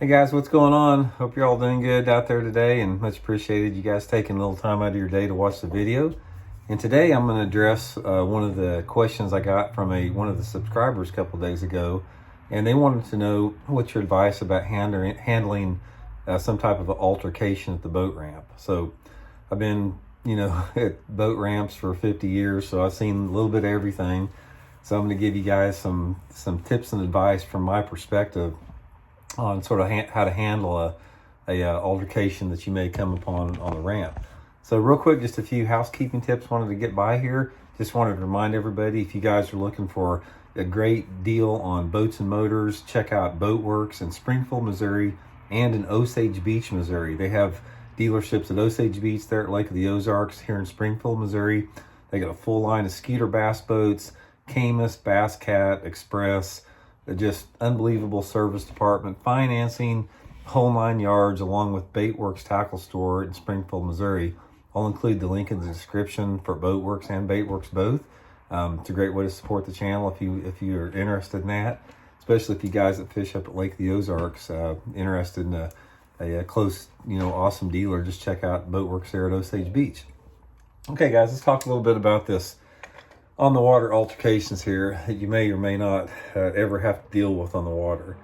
Hey guys, what's going on? Hope you're all doing good out there today, and much appreciated you guys taking a little time out of your day to watch the video. And today I'm going to address one of the questions I got from one of the subscribers a couple days ago, and they wanted to know what's your advice about handling some type of an altercation at the boat ramp. So I've been, at boat ramps for 50 years, so I've seen a little bit of everything. So I'm going to give you guys some tips and advice from my perspective on sort of how to handle a altercation that you may come upon on the ramp. So real quick, just a few housekeeping tips wanted to get by here. Just wanted to remind everybody, if you guys are looking for a great deal on boats and motors, check out Boat Works in Springfield, Missouri, and in Osage Beach, Missouri. They have dealerships at Osage Beach there at Lake of the Ozarks here in Springfield, Missouri. They got a full line of Skeeter bass boats, Camus, Bass Cat, Express, just unbelievable service department, financing, whole 9 yards, along with Bait Works Tackle Store in Springfield, Missouri. I'll include the link in the description for Boat Works and Bait Works both. It's a great way to support the channel if you are interested in that, especially if you guys that fish up at Lake of the Ozarks interested in a close, awesome dealer. Just check out Boat Works there at Osage Beach. Okay, guys, let's talk a little bit about this on the water altercations here that you may or may not ever have to deal with on the water.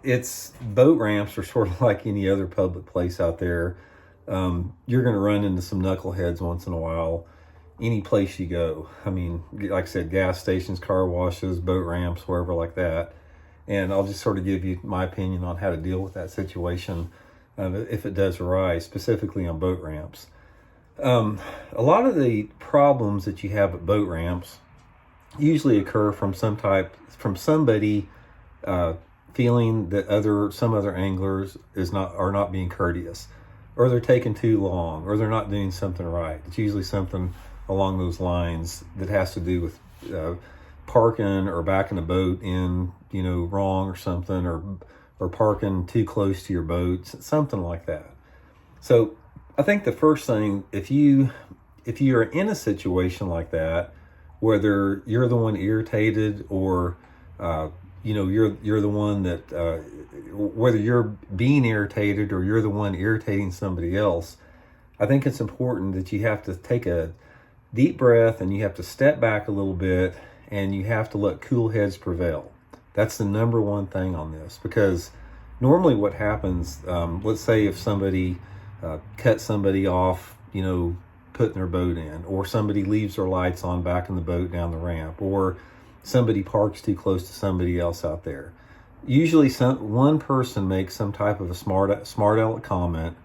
It's boat ramps are sort of like any other public place out there. You're going to run into some knuckleheads once in a while, any place you go. I mean, like I said, gas stations, car washes, boat ramps, wherever like that. And I'll just sort of give you my opinion on how to deal with that situation if it does arise, specifically on boat ramps. A lot of the problems that you have at boat ramps usually occur from somebody feeling that some other anglers are not being courteous, or they're taking too long, or they're not doing something right. It's usually something along those lines that has to do with parking or backing a boat in, wrong or something, or parking too close to your boat, something like that. So I think the first thing, if you're in a situation like that, whether you're the one irritated or you're the one that whether you're being irritated or you're the one irritating somebody else, I think it's important that you have to take a deep breath and you have to step back a little bit and you have to let cool heads prevail. That's the number one thing on this, because normally what happens, let's say if somebody cut somebody off, putting their boat in, or somebody leaves their lights on back in the boat down the ramp, or somebody parks too close to somebody else out there. Usually one person makes some type of a smart aleck comment,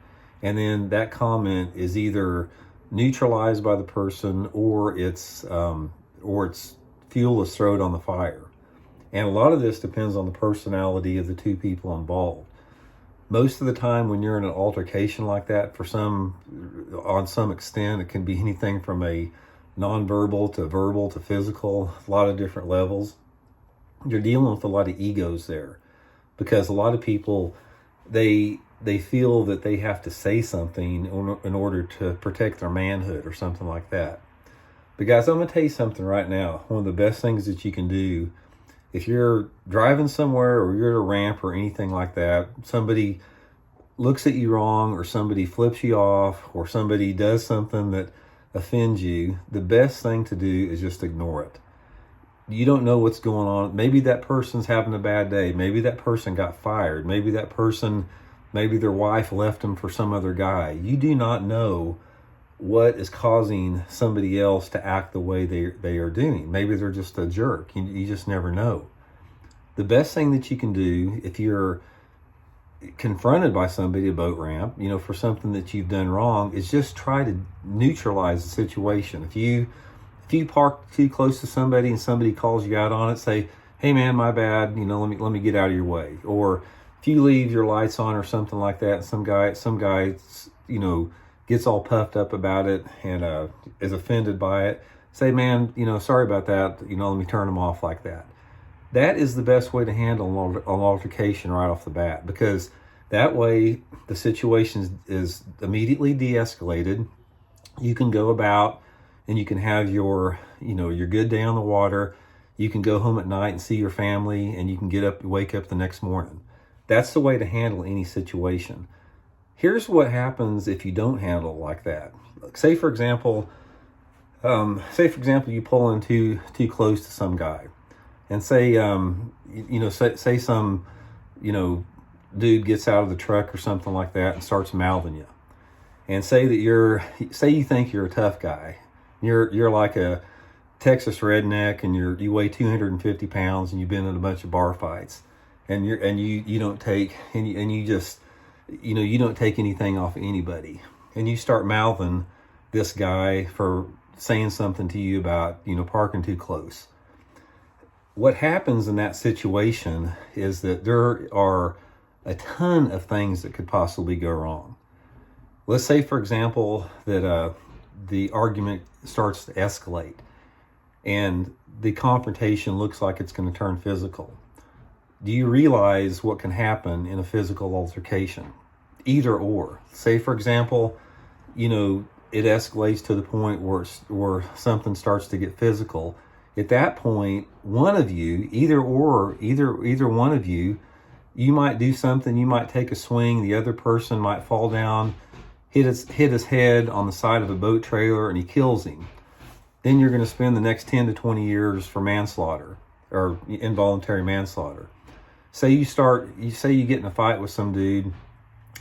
and then that comment is either neutralized by the person or it's fuel is thrown on the fire. And a lot of this depends on the personality of the two people involved. Most of the time when you're in an altercation like that, on some extent, it can be anything from a nonverbal to verbal to physical, a lot of different levels. You're dealing with a lot of egos there, because a lot of people, they feel that they have to say something in order to protect their manhood or something like that. But guys, I'm going to tell you something right now. One of the best things that you can do, if you're driving somewhere or you're at a ramp or anything like that, somebody looks at you wrong or somebody flips you off or somebody does something that offends you, the best thing to do is just ignore it. You don't know what's going on. Maybe that person's having a bad day. Maybe that person got fired. Maybe their wife left them for some other guy. You do not know what is causing somebody else to act the way they are doing. Maybe they're just a jerk. You just never know. The best thing that you can do if you're confronted by somebody at a boat ramp, for something that you've done wrong, is just try to neutralize the situation. If you park too close to somebody and somebody calls you out on it, say, "Hey man, my bad, let me get out of your way." Or if you leave your lights on or something like that, and some guy gets all puffed up about it and is offended by it, say, "Man, sorry about that, let me turn them off," like that. That is the best way to handle an altercation right off the bat, because that way the situation is immediately de-escalated. You can go about and you can have your good day on the water. You can go home at night and see your family, and you can wake up the next morning. That's the way to handle any situation. Here's what happens if you don't handle it like that. Say for example, you pull in too close to some guy, and say some dude gets out of the truck or something like that and starts mouthing you, and say you think you're a tough guy. You're like a Texas redneck, and you weigh 250 pounds, and you've been in a bunch of bar fights, and you don't take you don't take anything off of anybody, and you start mouthing this guy for saying something to you about parking too close. What happens in that situation is that there are a ton of things that could possibly go wrong. Let's say, for example, that the argument starts to escalate, and the confrontation looks like it's going to turn physical. Do you realize what can happen in a physical altercation? Either or. Say, for example, it escalates to the point where something starts to get physical. At that point, one of you, either one of you, you might do something. You might take a swing. The other person might fall down, hit his head on the side of a boat trailer, and he kills him. Then you're going to spend the next 10 to 20 years for manslaughter or involuntary manslaughter. Say you get in a fight with some dude,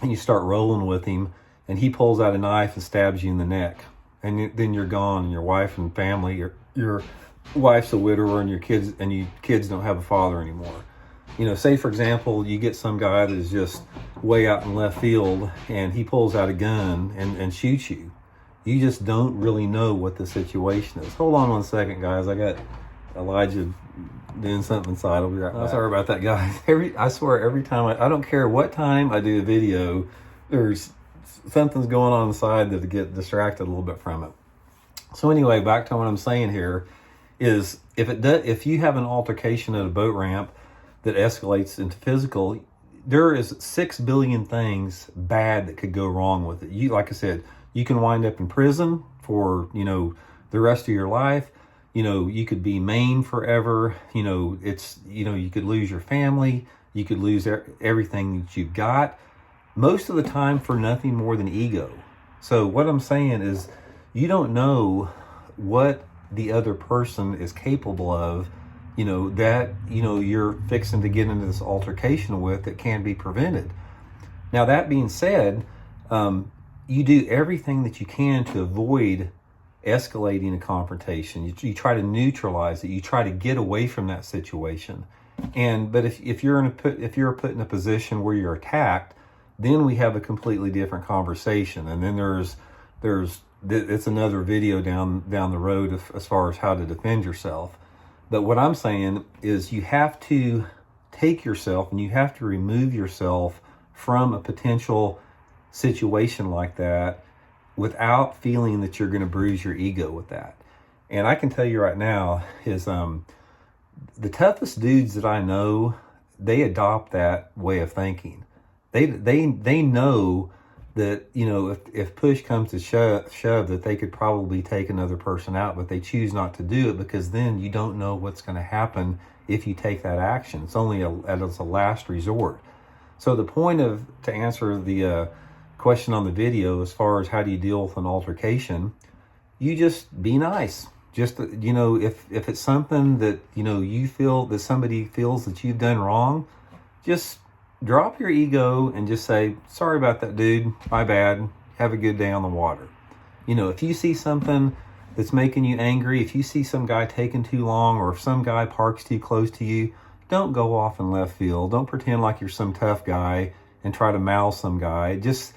and you start rolling with him, and he pulls out a knife and stabs you in the neck, and then you're gone, and your wife and family, your wife's a widower, and your kids don't have a father anymore. Say for example, you get some guy that is just way out in left field, and he pulls out a gun and shoots you. You just don't really know what the situation is. Hold on one second, guys. I got Elijah doing something inside. I'll be right back. Sorry about that, guys. I swear, every time I don't care what time I do a video, there's something's going on inside that I get distracted a little bit from it. So anyway, back to what I'm saying here is if you have an altercation at a boat ramp that escalates into physical, there is 6 billion things bad that could go wrong with it. Like I said, you can wind up in prison for the rest of your life. You could be maimed forever. You could lose your family. You could lose everything that you've got. Most of the time for nothing more than ego. So what I'm saying is, you don't know what the other person is capable of, that you're fixing to get into this altercation with, that can be prevented. Now, that being said, you do everything that you can to avoid escalating a confrontation. You try to neutralize it. You try to get away from that situation. But if you're put in a position where you're attacked, then we have a completely different conversation. And then it's another video down the road as far as how to defend yourself. But what I'm saying is, you have to take yourself and you have to remove yourself from a potential situation like that without feeling that you're going to bruise your ego with that. And I can tell you right now is the toughest dudes that I know, they adopt that way of thinking. They know that, if push comes to shove, that they could probably take another person out, but they choose not to do it, because then you don't know what's going to happen if you take that action. It's only as a last resort. So the point to answer the question on the video, as far as how do you deal with an altercation, you just be nice. Just, if it's something that, you feel that somebody feels that you've done wrong, just drop your ego and just say, sorry about that, dude. My bad. Have a good day on the water. If you see something that's making you angry, if you see some guy taking too long, or if some guy parks too close to you, don't go off in left field. Don't pretend like you're some tough guy and try to mouth some guy. Just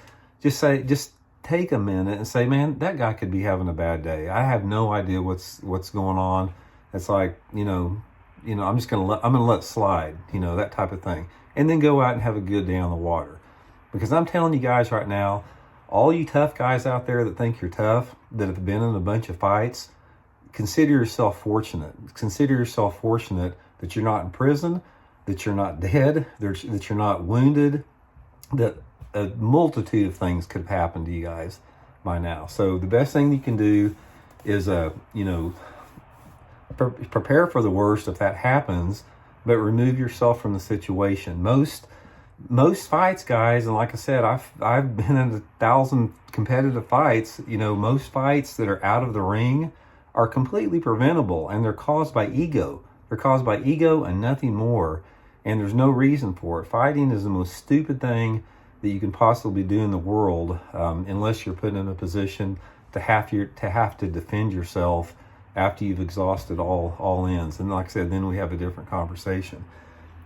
take a minute and say, man, that guy could be having a bad day. I have no idea what's going on. It's like, I'm gonna let it slide, that type of thing. And then go out and have a good day on the water. Because I'm telling you guys right now, all you tough guys out there that think you're tough, that have been in a bunch of fights, consider yourself fortunate. Consider yourself fortunate that you're not in prison, that you're not dead, that you're not wounded, that a multitude of things could have happened to you guys by now. So the best thing you can do is, prepare for the worst if that happens, but remove yourself from the situation. Most fights, guys, and like I said, I've been in 1,000 competitive fights. You know, most fights that are out of the ring are completely preventable, and they're caused by ego. They're caused by ego and nothing more, and there's no reason for it. Fighting is the most stupid thing that you can possibly do in the world, unless you're put in a position to have to defend yourself after you've exhausted all ends. And like I said, then we have a different conversation.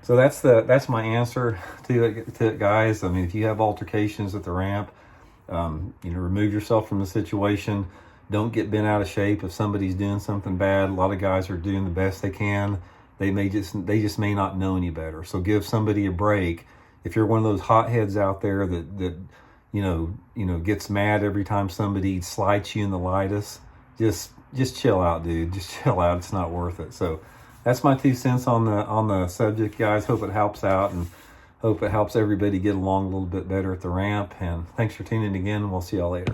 So that's my answer to it, guys. I mean, if you have altercations at the ramp, remove yourself from the situation. Don't get bent out of shape if somebody's doing something bad. A lot of guys are doing the best they can. They just may not know any better. So give somebody a break. If you're one of those hotheads out there that gets mad every time somebody slights you in the lightest, just chill out, dude. Just chill out. It's not worth it. So that's my 2 cents on the subject, guys. Hope it helps out, and hope it helps everybody get along a little bit better at the ramp. And thanks for tuning in again. We'll see y'all later.